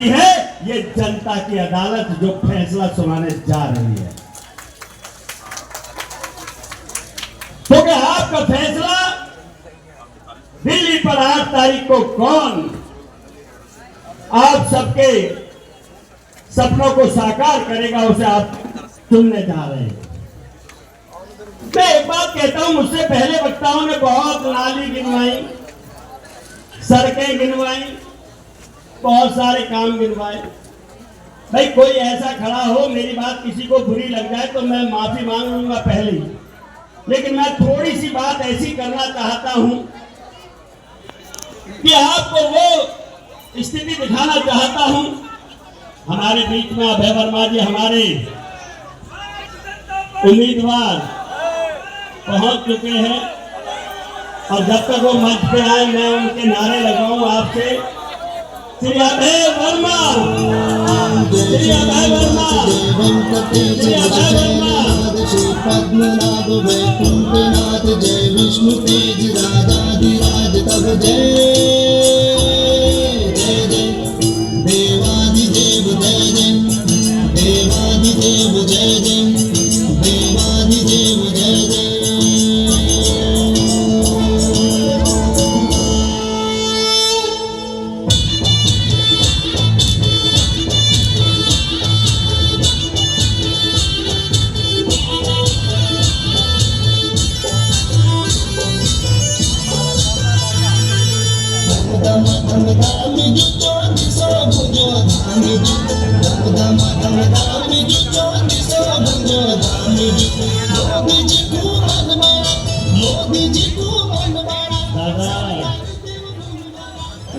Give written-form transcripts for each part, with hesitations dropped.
है ये जनता की अदालत जो फैसला सुनाने जा रही है। क्योंकि आपका फैसला दिल्ली पर 8 तारीख को कौन आप सबके सपनों को साकार करेगा उसे आप चुनने जा रहे हैं। मैं एक बात कहता हूं, मुझसे पहले वक्ताओं ने बहुत नाली गिनवाई, सड़कें गिनवाई, बहुत सारे काम गिनवाए। भाई कोई ऐसा खड़ा हो, मेरी बात किसी को बुरी लग जाए तो मैं माफी मांग लूंगा पहले ही, लेकिन मैं थोड़ी सी बात ऐसी करना चाहता हूं कि आपको वो स्थिति दिखाना चाहता हूं। हमारे बीच में अभय वर्मा जी हमारे उम्मीदवार पहुंच चुके हैं और जब तक वो मंच पे आए मैं उनके नारे लगाऊं आपसे। श्री अभय वर्मा, श्री अभय वर्मा, श्री अभय वर्मा। पद्मनाभ वैकुंठनाथ जय विष्णु तेज राजाधिराज तब जय जय जय देवाधिदेव जय जय देवाधिदेव जय जय देवाधिदेव जय जय।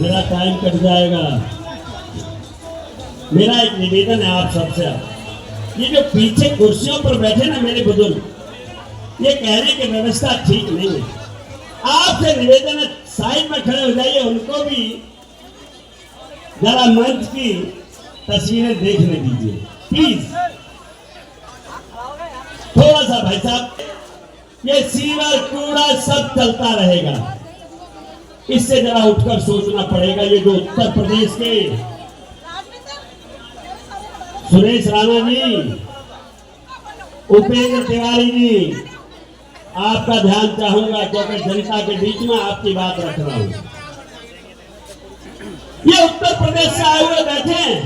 मेरा टाइम कट जाएगा। मेरा एक निवेदन है आप सबसे, ये जो पीछे कुर्सियों पर बैठे ना मेरे बुजुर्ग, ये कहने की व्यवस्था ठीक नहीं है। आपसे निवेदन है साइड में खड़े हो जाइए, उनको भी जरा मंच की तस्वीरें देखने दीजिए प्लीज। थोड़ा सा भाई साहब, ये सीवर कूड़ा सब चलता रहेगा, इससे जरा उठकर सोचना पड़ेगा। ये जो उत्तर प्रदेश के सुरेश राणा जी, उपेंद्र तिवारी जी, आपका ध्यान चाहूंगा क्योंकि जनता के बीच में आपकी बात रख रहा हूं। ये उत्तर प्रदेश से आए हुए बैठे हैं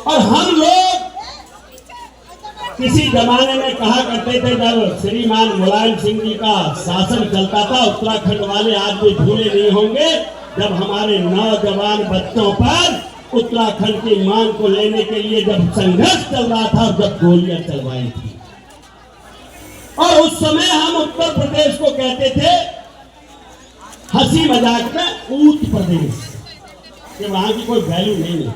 और हम लोग किसी जमाने में कहा करते थे, जब श्रीमान मुलायम सिंह जी का शासन चलता था, उत्तराखंड वाले आज भी भूले नहीं होंगे जब हमारे नौजवान बच्चों पर उत्तराखंड की मांग को लेने के लिए जब संघर्ष चल रहा था, जब गोलियां चलवाई थी। और उस समय हम उत्तर प्रदेश को कहते थे हंसी मजाक में ऊट प्रदेश, कि वहां की कोई वैल्यू नहीं है।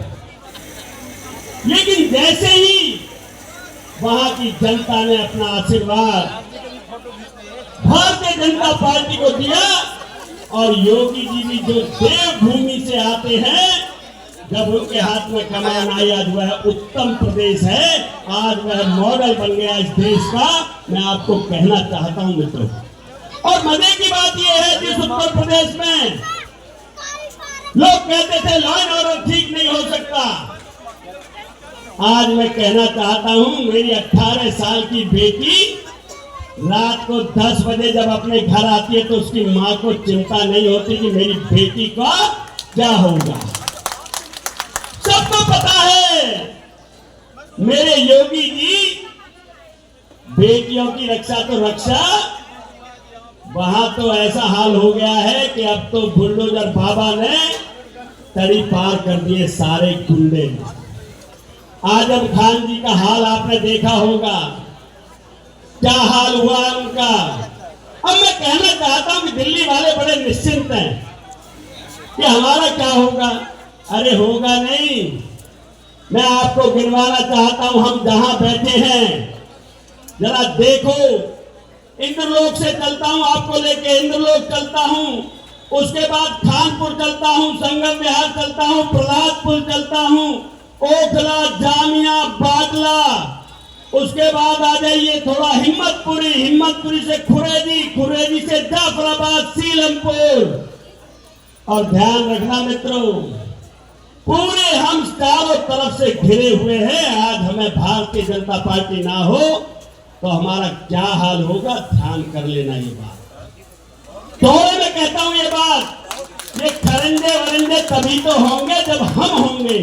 लेकिन जैसे ही वहां की जनता ने अपना आशीर्वाद भारतीय जनता पार्टी को दिया और योगी जी भी जो देवभूमि से आते हैं, जब उनके हाथ में कमान आई, आज वह उत्तम प्रदेश है, आज वह मॉडल बन गया इस देश का। मैं आपको कहना चाहता हूं मित्रों, और मजे की बात यह है जिस उत्तर प्रदेश में लोग कहते थे लॉ एंड ऑर्डर ठीक नहीं हो सकता, आज मैं कहना चाहता हूं मेरी 18 साल की बेटी रात को 10 बजे जब अपने घर आती है तो उसकी मां को चिंता नहीं होती कि मेरी बेटी का क्या होगा। सबको पता है मेरे योगी जी बेटियों की रक्षा तो रक्षा, वहां तो ऐसा हाल हो गया है कि अब तो बुलडोजर बाबा ने तड़ी पार कर दिए सारे गुंडे। आजम खान जी का हाल आपने देखा होगा, क्या हाल हुआ उनका। अब मैं कहना चाहता हूं कि दिल्ली वाले बड़े निश्चिंत हैं कि हमारा क्या होगा। अरे होगा नहीं, मैं आपको गिनवाना चाहता हूं। हम जहां बैठे हैं जरा देखो, इंद्रलोक से चलता हूं आपको लेके, इंद्रलोक चलता हूं, उसके बाद खानपुर चलता हूं, संगम विहार चलता हूं, प्रहलादपुर चलता हूं, ओखला, जामिया, बाटला, उसके बाद आ जाइए थोड़ा हिम्मतपुरी, हिम्मतपुरी से खुरेजी, खुरेजी से जाफराबाद, सीलमपुर। और ध्यान रखना मित्रों, पूरे हम चारों तरफ से घिरे हुए हैं। आज हमें भारतीय जनता पार्टी ना हो तो हमारा क्या हाल होगा, ध्यान कर लेना ये बात। दोहरे में कहता हूं ये बात, ये खरंजे वरंजे तभी तो होंगे जब हम होंगे।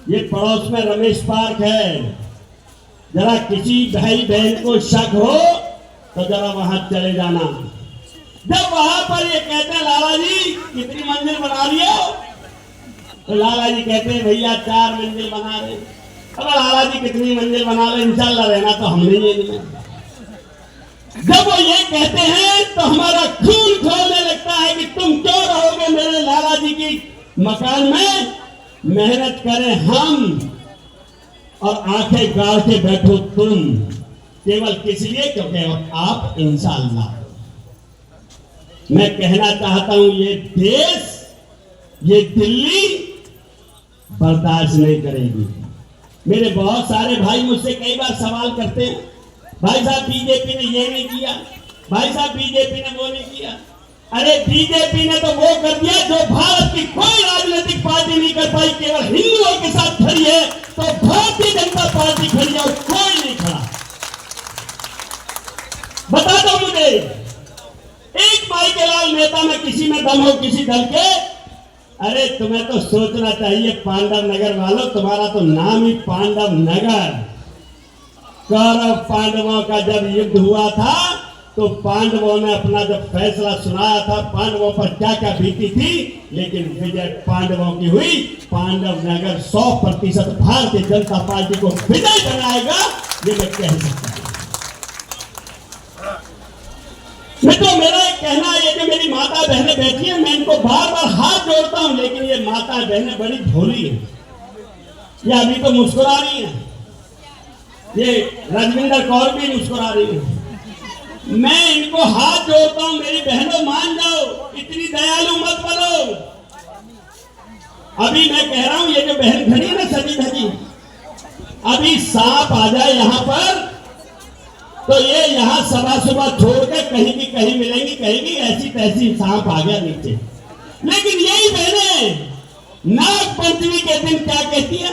ये पड़ोस में रमेश पार्क है, जरा किसी भाई बहन को शक हो तो जरा वहां चले जाना। जब वहां पर ये कहते हैं लाला जी कितनी मंजिल बना लियो, तो लाला जी कहते हैं भैया 4 मंजिल बना रहे। अब लाला जी कितनी मंजिल बना रहे, इंशाल्लाह रहना तो हमने ये नहीं। जब वो ये कहते हैं तो हमारा खून खौलने लगता है कि तुम क्यों रहोगे मेरे लाला जी की मकान में, मेहनत करें हम और आंखें गाड़ के बैठो तुम, केवल किस लिए, क्योंकि आप इंशाल्लाह। मैं कहना चाहता हूं ये देश, ये दिल्ली बर्दाश्त नहीं करेगी। मेरे बहुत सारे भाई मुझसे कई बार सवाल करते हैं, भाई साहब बीजेपी ने ये नहीं किया, भाई साहब बीजेपी ने वो नहीं किया। अरे बीजेपी ने तो वो कर दिया जो भारत की कोई राजनीतिक पार्टी नहीं कर पाई, केवल हिंदुओं के साथ खड़ी है। तो भारतीय जनता पार्टी खड़ी है और कोई नहीं खड़ा। बता दो मुझे एक माई के लाल नेता में किसी में दम हो किसी दल के। अरे तुम्हें तो सोचना चाहिए पांडव नगर वालों, तुम्हारा तो नाम ही पांडव नगर। कौरव पांडवों का जब युद्ध हुआ था तो पांडवों ने अपना जब फैसला सुनाया था, पांडवों पर क्या क्या बीती थी, लेकिन विजय पांडवों की हुई। पांडव नगर 100% भारतीय जनता पार्टी को विजय बनाएगा, ये मैं कह सकता हूं। मित्रों मेरा एक कहना है, ये जो मेरी माता बहनें बैठी हैं, मैं इनको बार बार हाथ जोड़ता हूं, लेकिन ये माता बहनें बड़ी भोली है। ये अभी तो मुस्कुरा रही है, ये रजविंदर कौर भी मुस्कुरा रही है। मैं इनको हाथ जोड़ता हूं, मेरी बहनों मान जाओ, इतनी दयालु मत बनो। अभी मैं कह रहा हूं ये जो बहन खड़ी है ना सजी धजी, अभी सांप आ जाए यहां पर तो ये यहां सुबह छोड़ के कहीं की कहीं मिलेंगी, कहेंगी ऐसी तैसी सांप आ गया नीचे। लेकिन यही बहनें नाग पंचमी के दिन क्या कहती है,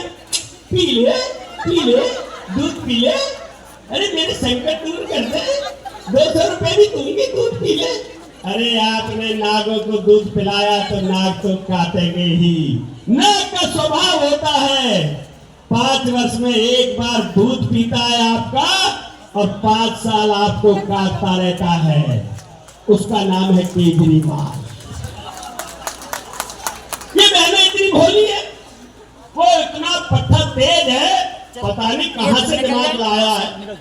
पी ले दूध पी ले। अरे मेरे संकट दूर कर दे, 200 रुपए भी दूंगी, दूध पी ले। अरे आपने नागों को दूध पिलाया तो नाग तो काटेंगे ही। नाग का स्वभाव होता है 5 वर्ष में एक बार दूध पीता है आपका और 5 साल आपको काटता रहता है। उसका नाम है केजरीवाल। ये बहनें इतनी भोली है, वो इतना पत्थर तेज है, पता नहीं कहां से दिमाग लाया है।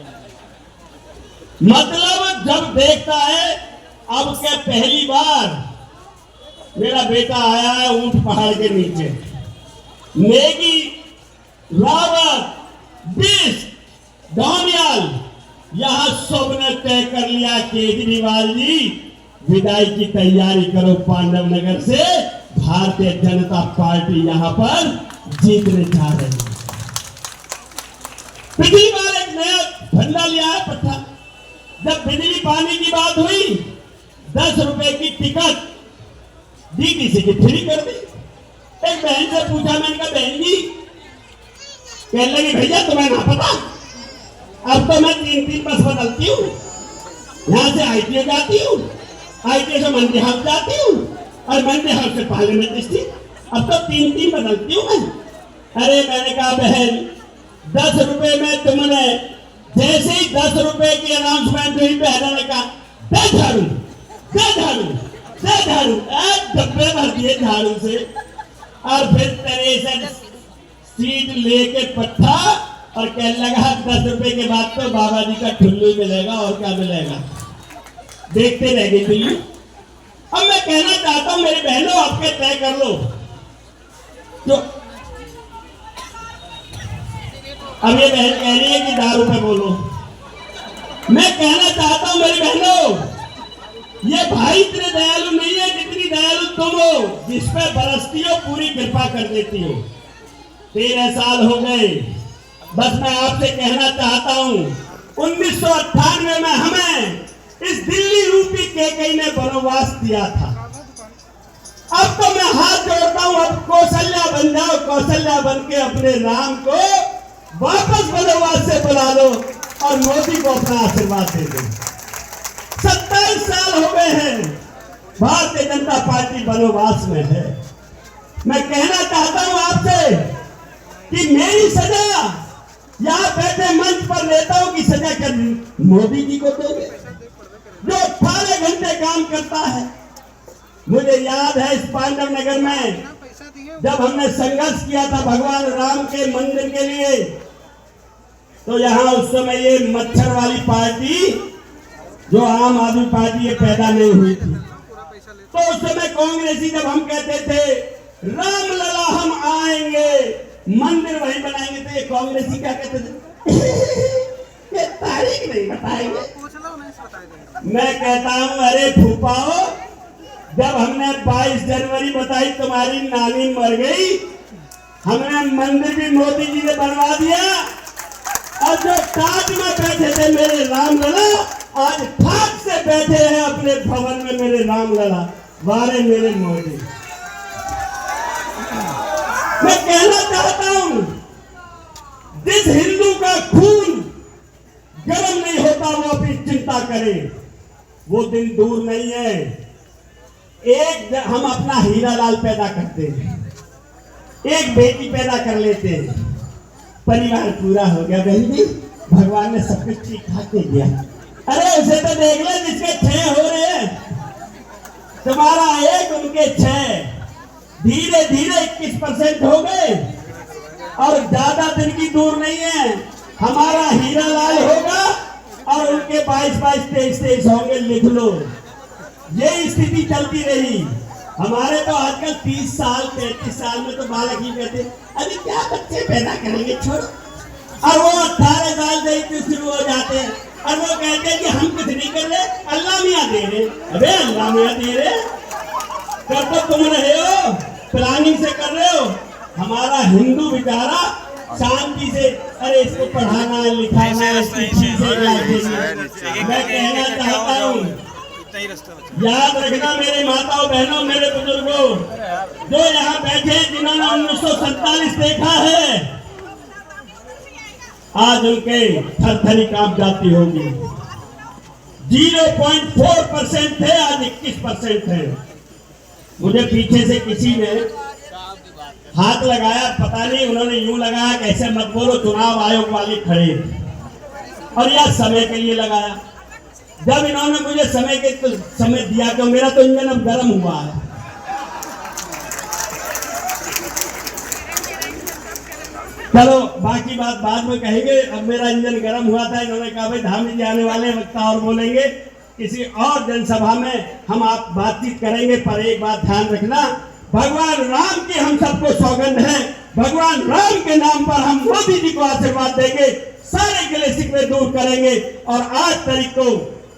मतलब जब देखता है, अब क्या पहली बार मेरा बेटा आया है ऊंट पहाड़ के नीचे, नेगी रावत बिस डोनियल, यहां सबने तय कर लिया केजरीवाल जी विदाई की तैयारी करो पांडव नगर से, भारतीय जनता पार्टी यहां पर जीतने जा रही है। पिछली बार एक नया झंडा लिया है पट्टा। जब बिजली पानी की बात हुई 10 रुपए की टिकट दी, किसी की फ्री कर दी। एक बहन से पूछा, मैंने कहा बहन जी, कहने लगी भैया तुम्हें ना पता, अब तो मैं 3 बस बदलती हूँ, यहाँ से ITA जाती हूँ, ITA से मंडी हाउस जाती हूँ और मंडी हाउस से पार्लियामेंट स्ट्रीट, अब तो 3 बदलती हूँ मैं। अरे मैंने कहा बहन 10 रुपए में तुमने जैसे ही 10 रुपए की अनाउंसमेंट हुई, बहनों ने कहा दे झाड़ू दे झाड़ू दे झाड़ू, डब्बे भर दिए झाड़ू से। और फिर तेरे से सीट लेके पट्टा और कहने लगा 10 रुपए के बाद तो बाबा जी का ठुल्लू मिलेगा और क्या मिलेगा, देखते रह गए दिल्ली। अब मैं कहना चाहता हूं मेरी बहनों, आपके तय कर लो जो। अब ये बहन कह रही है कि दारू पे बोलो। मैं कहना चाहता हूं मेरी बहनों, ये भाई इतने दयालु नहीं है जितनी दयालु तुम हो, जिस पे बरसती हो पूरी कृपा कर देती हो। 13 साल हो गए, बस मैं आपसे कहना चाहता हूं 1998 में हमें इस दिल्ली रूपी केकई ने वनवास दिया था। अब तो मैं हाथ जोड़ता हूं, अब कौशल्या बन जाओ, कौशल्या बन के अपने राम को वापस वनवास से बुला लो और मोदी को अपना आशीर्वाद दे दो। 27 साल हो गए हैं भारतीय जनता पार्टी वनवास में है। मैं कहना चाहता हूं आपसे कि मेरी सजा यहां बैठे मंच पर नेताओं की सजा कर मोदी जी को दोगे जो 18 घंटे काम करता है। मुझे याद है इस पांडव नगर में जब हमने संघर्ष किया था भगवान राम के मंदिर के लिए, तो यहाँ उस समय ये मच्छर वाली पार्टी जो आम आदमी पार्टी ये पैदा नहीं हुई थी। तो उस समय कांग्रेसी जब हम कहते थे राम लला हम आएंगे मंदिर वहीं बनाएंगे, तो ये कांग्रेसी क्या कहते थे ये तारीख नहीं बताएंगे। मैं कहता हूं अरे फूफाओ, जब हमने 22 जनवरी बताई तुम्हारी नानी मर गई, हमने मंदिर भी मोदी जी ने बनवा दिया और जो ताज में बैठे थे मेरे राम लला आज ठाक से बैठे हैं अपने भवन में मेरे राम लला। वारे मेरे मोदी, मैं कहना चाहता हूं जिस हिंदू का खून गर्म नहीं होता वो अपनी चिंता करे, वो दिन दूर नहीं है। एक हम अपना हीरा लाल पैदा करते हैं, एक बेटी पैदा कर लेते हैं, परिवार पूरा हो गया। बहन जी भगवान ने सब कुछ ठीक ठाक दे दिया। अरे उसे तो देख ले जिसके 6 हो रहे हैं, तुम्हारा 1 उनके 6, धीरे धीरे 21% हो गए और ज्यादा दिन की दूर नहीं है हमारा हीरा लाल होगा और उनके 22, 23 होंगे। लिख लो, ये स्थिति चलती रही। हमारे तो आजकल 30 साल 33 साल में तो बालक ही कहते अरे क्या बच्चे पैदा करेंगे छोड़, और वो 18 साल से ही शुरू हो जाते हैं और वो कहते हैं कि हम कुछ नहीं कर रहे, अल्लाह मियाँ दे रहे। अबे अल्लाह मियाँ दे रहे, कर तो तुम रहे हो, प्लानिंग से कर रहे हो। हमारा हिंदू बेचारा शांति से अरे इसको पढ़ाना लिखाना है, मैं कहना चाहता हूँ याद रखना मेरे माताओं बहनों मेरे बुजुर्गों जो यहाँ बैठे जिन्होंने 1947 देखा है, आज उनके थरथरी कांप जाती होगी। 0.4% थे, आज 21% है। मुझे पीछे से किसी ने हाथ लगाया, पता नहीं उन्होंने यूं लगाया कैसे मत बोलो, चुनाव आयोग वाले खड़े और यह समय के लिए लगाया। जब इन्होंने मुझे समय दिया तो मेरा तो इंजन अब गर्म हुआ है। चलो बाकी बात बाद में कहेंगे, अब मेरा इंजन गर्म हुआ था। इन्होंने कहा भाई धामी जी आने वाले वक्ता और बोलेंगे, किसी और जनसभा में हम आप बातचीत करेंगे, पर एक बात ध्यान रखना, भगवान राम की हम सबको सौगंध है, भगवान राम के नाम पर हम मोदी जी को आशीर्वाद देंगे, सारे गिले शिकवे दूर करेंगे और 8 तारीख को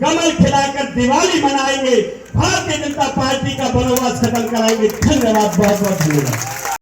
कमल खिलाकर दिवाली मनाएंगे, भारतीय जनता पार्टी का वनवास खत्म कराएंगे। धन्यवाद, बहुत बहुत धन्यवाद।